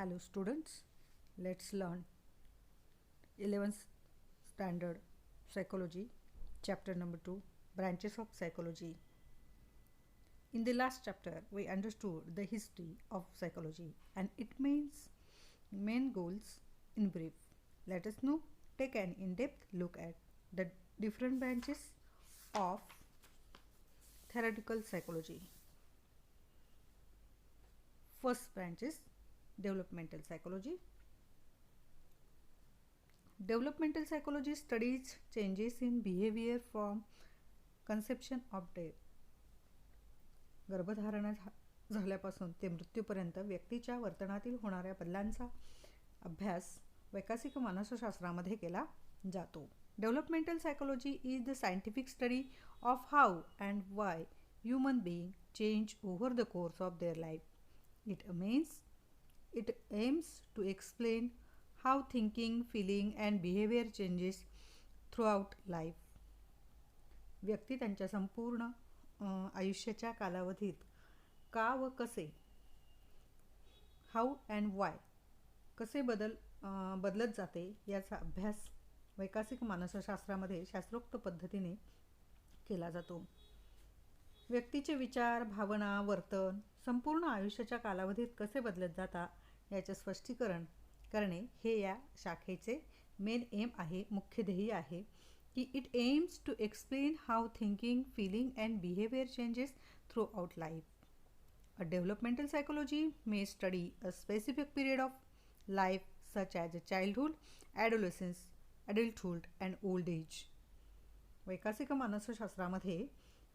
Hello students, let's learn 11th standard psychology, chapter number 2, branches of psychology. In the last chapter, we understood the history of psychology and its main goals in brief. Let us now take an in-depth look at the different branches of theoretical psychology. First branch is developmental psychology. Developmental psychology studies changes in behavior from conception of death. गर्भधारणा झाल्यापासून ते मृत्यूपर्यंत व्यक्तीच्या वर्तनातील होणाऱ्या बदलांचा अभ्यास वैकासिक मानसशास्त्रामध्ये केला जातो. Developmental psychology is the scientific study of how and Y human being change over the course of their life. It aims to explain how thinking, feeling and behavior changes throughout life. व्यक्ती त्यांच्या संपूर्ण आयुष्याच्या कालावधीत का व कसे how and Y कसे बदलत जाते याचा अभ्यास वैकासिक मानसशास्त्रामध्ये शास्त्रोक्त पद्धतीने केला जातो. व्यक्तीचे विचार, भावना, वर्तन संपूर्ण आयुष्याच्या कालावधीत कसे बदलत जातात याचे स्पष्टीकरण करणे हे या शाखेचे मेन एम आहे, मुख्य ध्येय आहे की it aims to explain how thinking, feeling and behaviour changes throughout life. A developmental psychology may study a specific period of life such as a childhood, adolescence, adulthood and old age. वैकासिक मानसशास्त्रामध्ये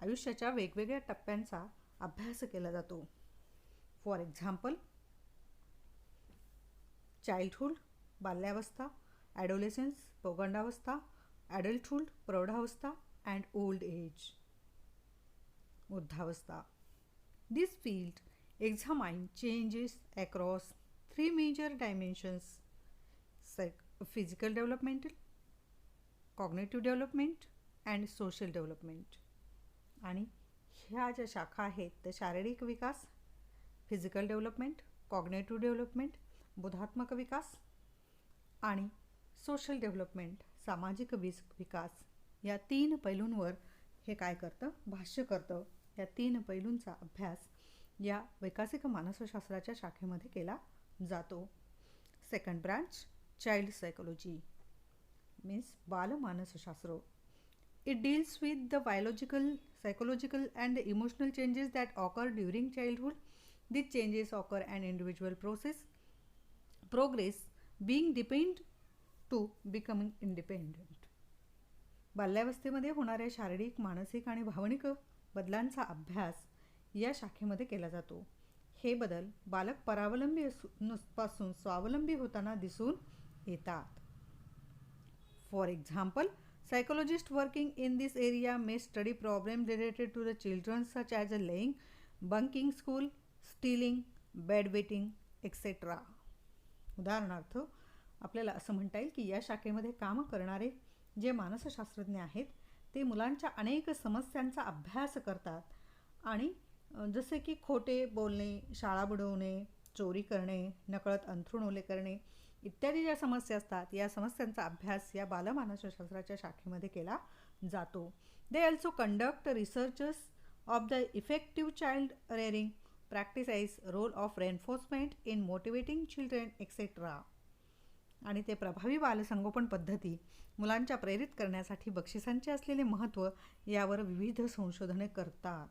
आयुष्याच्या वेगवेगळ्या टप्प्यांचा अभ्यास केला जातो. For example, childhood बाल्यावस्था, ॲडोलेसन्स पौगंडावस्था, ॲडल्टहुड प्रौढावस्था and old age वृद्धावस्था. दिस field examine changes across three major dimensions: physical development, cognitive development and social development. आणि ह्या ज्या शाखा आहेत त्या शारीरिक विकास, फिजिकल डेव्हलपमेंट, कॉग्नेटिव्ह डेव्हलपमेंट, बोधात्मक विकास आणि सोशल डेव्हलपमेंट, सामाजिक विकास या तीन पैलूंवर हे काय करतं, भाष्य करतं. या तीन पैलूंचा अभ्यास या वैकासिक मानसशास्त्राच्या शाखेमध्ये केला जातो. Second branch child psychology means बालमानसशास्त्र. It deals with the biological, psychological and emotional changes that occur during childhood. These changes occur an individual progress being depend to becoming independent. बाल्यावस्थेमध्ये होणाऱ्या शारीरिक, मानसिक आणि भावनिक बदलांचा अभ्यास या शाखेमध्ये केला जातो. हे बदल बालक परावलंबी पासून स्वावलंबी होताना दिसून येतात. For example, psychologists working in this area may study problems related to the children such as lying, bunking school, stealing, bedwetting, etc. उदाहरणार्थ आपल्याला असं म्हणता येईल की या शाखेमध्ये काम करणारे जे मानसशास्त्रज्ञ आहेत ते मुलांच्या अनेक समस्यांचा अभ्यास करतात आणि जसे की खोटे बोलणे, शाळा बुडवणे, चोरी करणे, नकळत अंथरूण ओले करणे इत्यादी ज्या समस्या असतात या समस्यांचा अभ्यास या बालमानसशास्त्राच्या शाखेमध्ये केला जातो. They also conduct researchers of the effective child rearing practices role of reinforcement in motivating children etcetera. आणि ते प्रभावी बालसंगोपन पद्धती मुलांच्या प्रेरित करण्यासाठी बक्षिसांचे असलेले महत्त्व यावर विविध संशोधने करतात.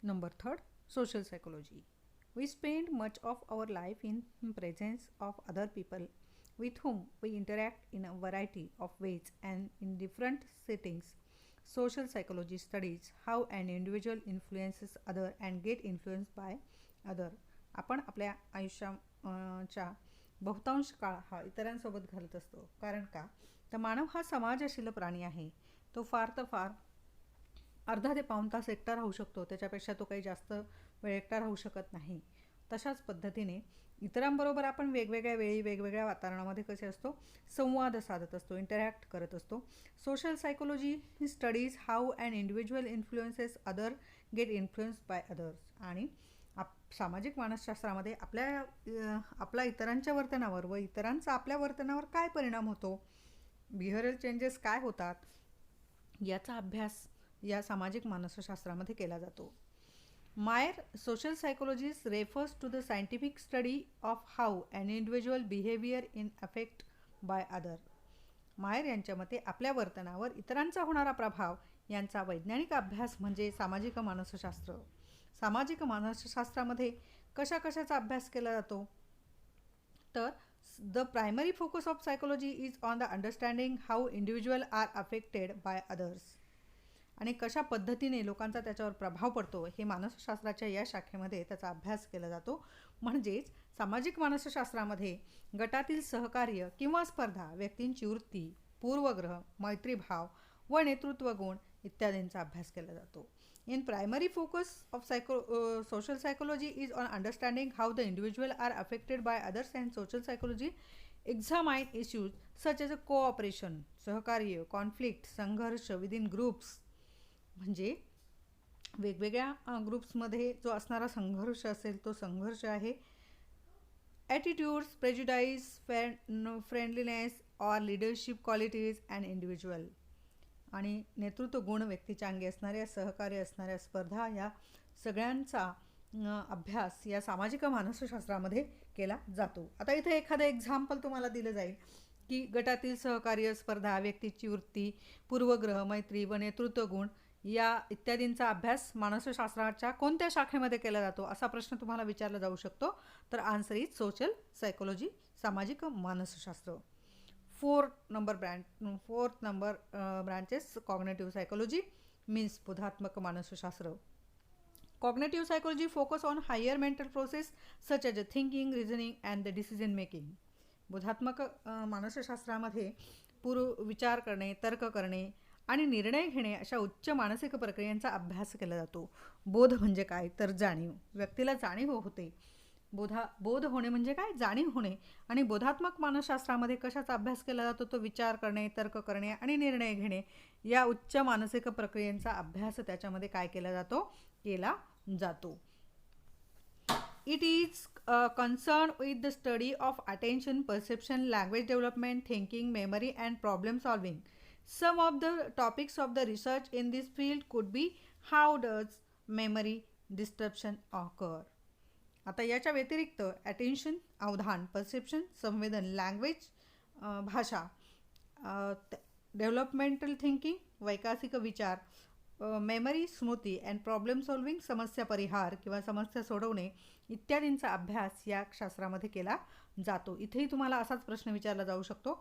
Number third, social psychology. We spend much of our life in presence of other people with whom we interact in a variety of ways and in different settings. Social psychology studies how an individual influences other and get influenced by other. आपण आपल्या आयुष्याच्या बहुतांश काळ हा इतरांसोबत घालत असतो. कारण का तर मानव हा समाजशील प्राणी आहे. तो फार तर फार अर्धा ते पाऊण तास एकटा राहू शकतो, त्याच्यापेक्षा तो काही जास्त वेळ एकटा राहू शकत नाही. तशाच पद्धतीने इतरांबरोबर आपण वेगवेगळ्या वेळी वेगवेगळ्या वातावरणामध्ये कसे असतो, संवाद साधत असतो, इंटरॅक्ट करत असतो. Social psychology studies how and individual influences other get influenced by others. आणि सामाजिक मानसशास्त्रामध्ये आपला इतरांच्या वर्तनावर व इतरांचा आपल्या वर्तनावर काय परिणाम होतो, बिहेवियरल चेंजेस काय होतात, याचा अभ्यास या सामाजिक मानसशास्त्रामध्ये केला जातो. Meyer social psychologist refers to the scientific study of how an individual behavior in affect by other. मायर यांच्या मते आपल्या वर्तनावर इतरांचा होणारा प्रभाव यांचा वैज्ञानिक अभ्यास म्हणजे सामाजिक मानसशास्त्र. सामाजिक मानसशास्त्रामध्ये कशा कशाचा अभ्यास केला जातो, तर the primary focus of psychology is on the understanding how individual are affected by others. आणि कशा पद्धतीने लोकांचा त्याच्यावर प्रभाव पडतो हे मानसशास्त्राच्या या शाखेमध्ये त्याचा अभ्यास केला जातो. म्हणजेच सामाजिक मानसशास्त्रामध्ये गटातील सहकार्य किंवा स्पर्धा, व्यक्तींची वृत्ती, पूर्वग्रह, मैत्रीभाव व नेतृत्व गुण इत्यादींचा अभ्यास केला जातो. In primary focus of social psychology is on understanding how the individual are affected by others and social psychology examine issues such as a cooperation, सहकार्य, कॉन्फ्लिक्ट, संघर्ष विदिन ग्रुप्स. म्हणजे वेगवेगळ्या ग्रुप्समध्ये जो असणारा संघर्ष असेल तो संघर्ष आहे. Attitudes, prejudices, friendliness or leadership qualities and individual. आणि नेतृत्व गुण, व्यक्तीच्या अंगी असणाऱ्या, सहकार्य असणाऱ्या, स्पर्धा, या सगळ्यांचा अभ्यास या सामाजिक मानसशास्त्रामध्ये केला जातो. आता इथे एखादं एक्झाम्पल तुम्हाला दिलं जाईल की गटातील सहकार्य, स्पर्धा, व्यक्तीची वृत्ती, पूर्वग्रह, मैत्री व नेतृत्व गुण या इत्यादींचा अभ्यास मानसशास्त्राच्या कोणत्या शाखेमध्ये केला जातो, असा प्रश्न तुम्हाला विचारला जाऊ शकतो. तर आन्सर इज सोशल सायकोलॉजी, सामाजिक मानसशास्त्र. Fourth number branches cognitive psychology means बोधात्मक मानसशास्त्र. Cognitive psychology focus on higher mental process such as a thinking, reasoning and the decision making. बोधात्मक मानसशास्त्रामध्ये विचार करणे, तर्क करणे आणि निर्णय घेणे अशा उच्च मानसिक प्रक्रियांचा अभ्यास केला जातो. बोध म्हणजे काय, तर जाणीव. व्यक्तीला जाणीव होते. बोध होणे म्हणजे काय, जाणीव होणे. आणि बोधात्मक मानसशास्त्रामध्ये कशाचा अभ्यास केला जातो, तो विचार करणे, तर्क करणे आणि निर्णय घेणे या उच्च मानसिक प्रक्रियांचा अभ्यास त्याच्यामध्ये काय केला जातो. It is concerned with the study of attention, perception, language development, thinking, memory and problem solving. Some of the topics of the research in this field could be how does memory disruption occur. आता याच्या व्यतिरिक्त attention, अवधान, perception, संवेदन, language, भाषा, developmental thinking, वैकासिक विचार, memory, Smriti and problem solving, समस्या परिहार किंवा समस्या सोडवणे इत्यादींचा अभ्यास या शास्त्रामध्ये केला जातो. इथेही तुम्हाला असाच प्रश्न विचारला जाऊ शकतो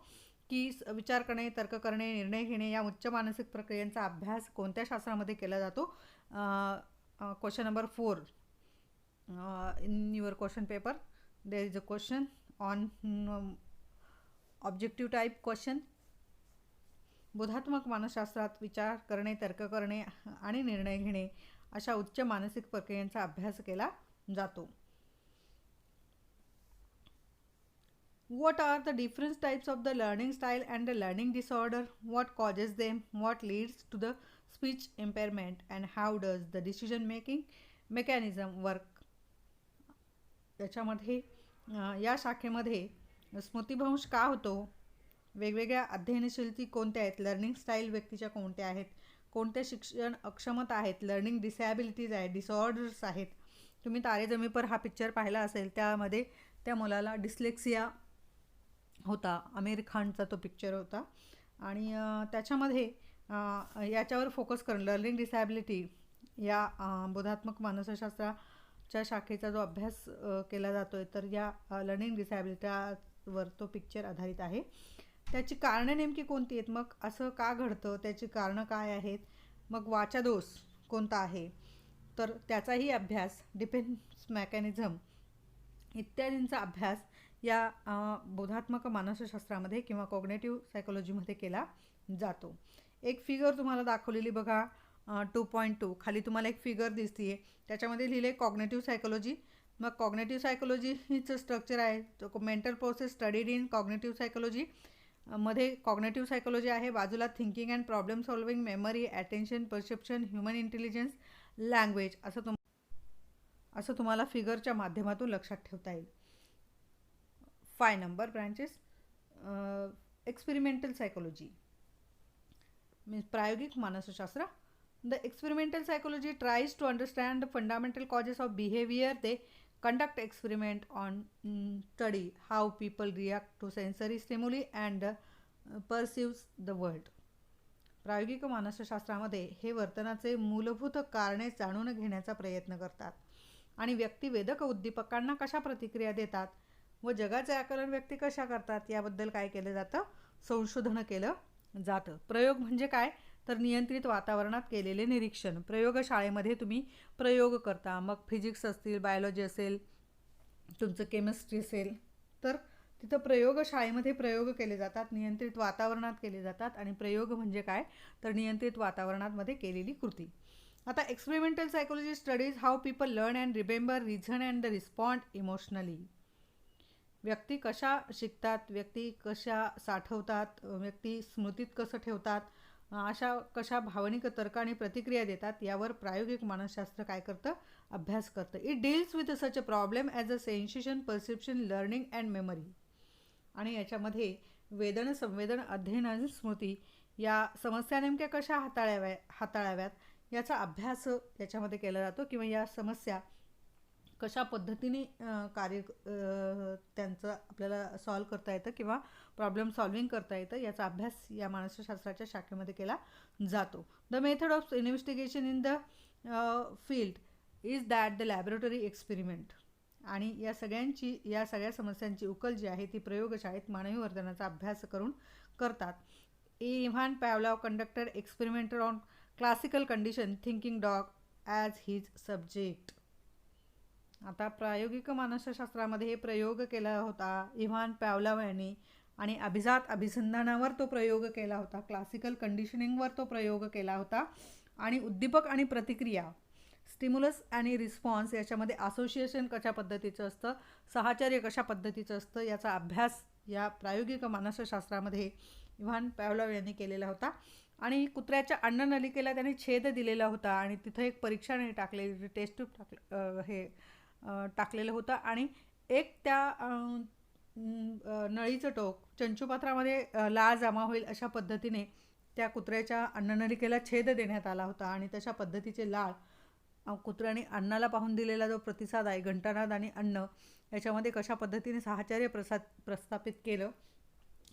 की विचार करणे, तर्क करणे, निर्णय घेणे या उच्च मानसिक प्रक्रियांचा अभ्यास कोणत्या शास्त्रामध्ये केला जातो. Question number 4 in your question paper there is a question on objective type question. बोधात्मक मानसशास्त्रात विचार करणे, तर्क करणे आणि निर्णय घेणे अशा उच्च मानसिक प्रक्रियांचा अभ्यास केला जातो. What are the different types of the learning style and the learning disorder? What causes them? What leads to the speech impairment? And how does the decision making mechanism work? याच्यामध्ये या शाखेमध्ये स्मृतिभ्रंश का होतो, वेगवेगळ्या अध्ययनशीलती कोणत्या आहेत, लर्निंग स्टाईल व्यक्तीच्या कोणत्या आहेत, कोणत्या शिक्षण अक्षमता आहेत, लर्निंग डिसॅबिलिटीज आहेत, डिसऑर्डर्स आहेत. तुम्ही तारे जमी पर हा पिक्चर पाहिला असेल, त्यामध्ये त्या मुलाला डिस्लेक्सिया होता, आमिर खानचा तो पिक्चर होता. आणि त्याच्यामध्ये याच्यावर फोकस करून लर्निंग डिसॅबिलिटी या बोधात्मक मानसशास्त्राच्या शाखेचा जो अभ्यास केला जातो आहे, तर या लर्निंग डिसॅबिलिटीवर तो पिक्चर आधारित आहे. त्याची कारणं नेमकी कोणती आहेत, मग असं का घडतं, त्याची कारणं काय आहेत, मग वाचादोष कोणता आहे, तर त्याचाही अभ्यास, डिफेन्स मेकॅनिझम इत्यादींचा अभ्यास या बोधात्मक मानसशास्त्रामध्ये किंवा कॉग्नेटिव्ह सायकोलॉजीमध्ये केला जातो. एक फिगर तुम्हाला दाखवलेली बघा 2.2 खाली तुम्हाला एक फिगर दिसते, त्याच्यामध्ये लिहिले कॉग्नेटिव्ह सायकोलॉजी मग कॉग्नेटिव्ह सायकोलॉजीचं स्ट्रक्चर आहे, तो mental process studied in cognitive psychology मध्ये कॉग्नेटिव्ह सायकोलॉजी आहे, बाजूला thinking and problem solving, memory, attention, perception, human intelligence, language, असं तुम्हाला फिगरच्या माध्यमातून लक्षात ठेवता येईल. 5 number branches. Experimental psychology means प्रायोगिक मानसशास्त्र. The experimental psychology tries to understand the fundamental causes of behavior. They conduct experiment on study how people react to sensory stimuli and perceives the world. प्रायोगिक मानसशास्त्रामध्ये हे वर्तनाचे मूलभूत कारणे जाणून घेण्याचा प्रयत्न करतात आणि व्यक्तिवेधक उद्दीपकांना कशा प्रतिक्रिया देतात व जगाचे आकलन व्यक्ती कशा करतात याबद्दल काय केलं जातं, संशोधन केलं जातं. प्रयोग म्हणजे काय तर नियंत्रित वातावरणात केलेले निरीक्षण. प्रयोगशाळेमध्ये तुम्ही प्रयोग करता, मग फिजिक्स असतील, बायोलॉजी असेल, तुमचं केमिस्ट्री असेल, तर तिथं प्रयोगशाळेमध्ये प्रयोग केले जातात, नियंत्रित वातावरणात केले जातात. आणि प्रयोग म्हणजे काय तर नियंत्रित वातावरणामध्ये केलेली कृती. आता experimental psychology studies how people learn and remember, reason and respond emotionally. व्यक्ती कशा शिकतात, व्यक्ती कशा साठवतात, व्यक्ती स्मृतीत कसं ठेवतात, अशा कशा भावनिक तर्क आणि प्रतिक्रिया देतात यावर प्रायोगिक मानसशास्त्र काय करतं, अभ्यास करतं. It deals with such a problem as a sensation, perception, learning and memory. आणि याच्यामध्ये वेदन, संवेदन, अध्ययन आणि स्मृती या समस्या नेमक्या कशा हाताळाव्यात याचा अभ्यास याच्यामध्ये केला जातो, किंवा या समस्या कशा पद्धतीने त्यांचं आपल्याला सॉल्व करता येतं किंवा प्रॉब्लेम सॉल्विंग करता येतं याचा अभ्यास या मानसशास्त्राच्या शाखेमध्ये केला जातो. The method of investigation in the field is that the laboratory experiment. आणि या सगळ्या समस्यांची उकल जी आहे ती प्रयोगशाळेत मानवी वर्तनाचा अभ्यास करून करतात. Ivan Pavlov conducted experiment on classical condition thinking dog as his subject. आता प्रायोगिक मानसशास्त्रामध्ये हे प्रयोग केला होता इव्हान पॅव्लॉव यांनी, आणि अभिजात अभिसंधानावर तो प्रयोग केला होता, क्लासिकल कंडिशनिंगवर तो प्रयोग केला होता. आणि उद्दीपक आणि प्रतिक्रिया, स्टिम्युलस आणि रिस्पॉन्स याच्यामध्ये असोसिएशन कशा पद्धतीचं असतं, साहचर्य कशा पद्धतीचं असतं याचा अभ्यास या प्रायोगिक मानसशास्त्रामध्ये इव्हान पॅव्लॉव यांनी केलेला होता. आणि कुत्र्याच्या अन्ननलिकेला त्यांनी छेद दिलेला होता आणि तिथं एक परीक्षा टाकलेली, टेस्ट ट्यूब टाकलेलं होतं, आणि एक त्या नळीचं टोक चंचुपात्रामध्ये लाळ जमा होईल अशा पद्धतीने त्या कुत्र्याच्या अन्ननलिकेला छेद देण्यात आला होता. आणि तशा पद्धतीचे लाळ कुत्र्याने अन्नाला पाहून दिलेला जो प्रतिसाद आहे, घंटानाद आणि अन्न याच्यामध्ये कशा पद्धतीने साहचर्य प्रस्थापित केलं,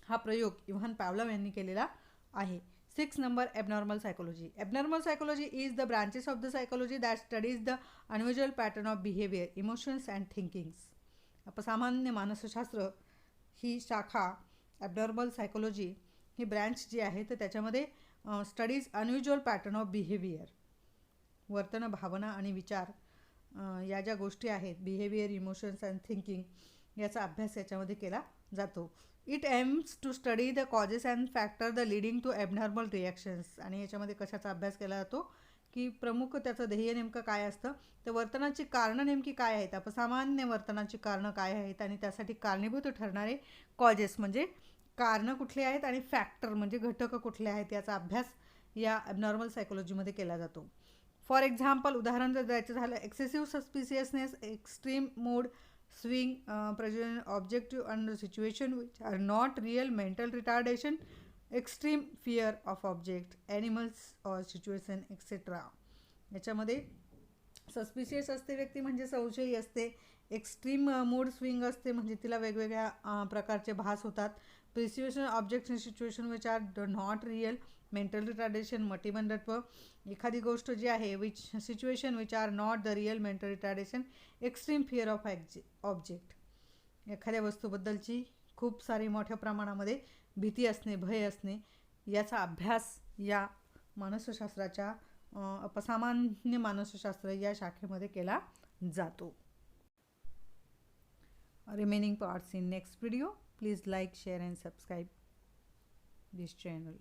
हा प्रयोग इव्हान पॅव्लॉव यांनी केलेला आहे. 6 number abnormal psychology. Abnormal psychology is the branches of the psychology that studies the unusual pattern of behaviour, emotions and thinkings. अपसामान्य मानसशास्त्र ही शाखा, ॲबनॉर्मल सायकोलॉजी ही ब्रँच जी आहे तर त्याच्यामध्ये studies unusual pattern of behaviour, वर्तन, भावना आणि विचार या ज्या गोष्टी आहेत, बिहेवियर, इमोशन्स अँड थिंकिंग याचा अभ्यास याच्यामध्ये केला जातो. It aims to study the causes and factor the leading to abnormal reactions. आणि याच्यामध्ये कशाचा अभ्यास केला जातो की प्रमुख त्याचं ध्येय नेमकं काय असतं, तर वर्तनाची कारणं नेमकी काय आहेत, अपसामान्य वर्तनाची कारणं काय आहेत, आणि त्यासाठी कारणीभूत ठरणारे कॉजेस म्हणजे कारणं कुठली आहेत, आणि फॅक्टर म्हणजे घटक कुठले आहेत याचा अभ्यास या ॲबनॉर्मल सायकोलॉजीमध्ये केला जातो. फॉर एक्झाम्पल, उदाहरण जर द्यायचं झालं, excessive suspiciousness, extreme mood swing, present objective under situation which are not real, mental retardation, extreme fear of object, animals or situation etcetera. याच्यामध्ये सस्पिशियस असते व्यक्ती म्हणजे संशयी असते, एक्स्ट्रीम मूड स्विंग असते म्हणजे तिला वेगवेगळ्या प्रकारचे भास होतात, प्रिसिच्युएशन objects in situation which are not real, mental retardation मतिमंदत्व, एखादी गोष्ट जी आहे which situation which are not the real, mental retardation, extreme fear of object, एखाद्या वस्तूबद्दलची खूप सारी मोठ्या प्रमाणामध्ये भीती असणे, भय असणे याचा अभ्यास या मानसशास्त्राच्या अपसामान्य मानसशास्त्र या शाखेमध्ये केला जातो. Remaining parts in next video. Please like, share and subscribe this channel.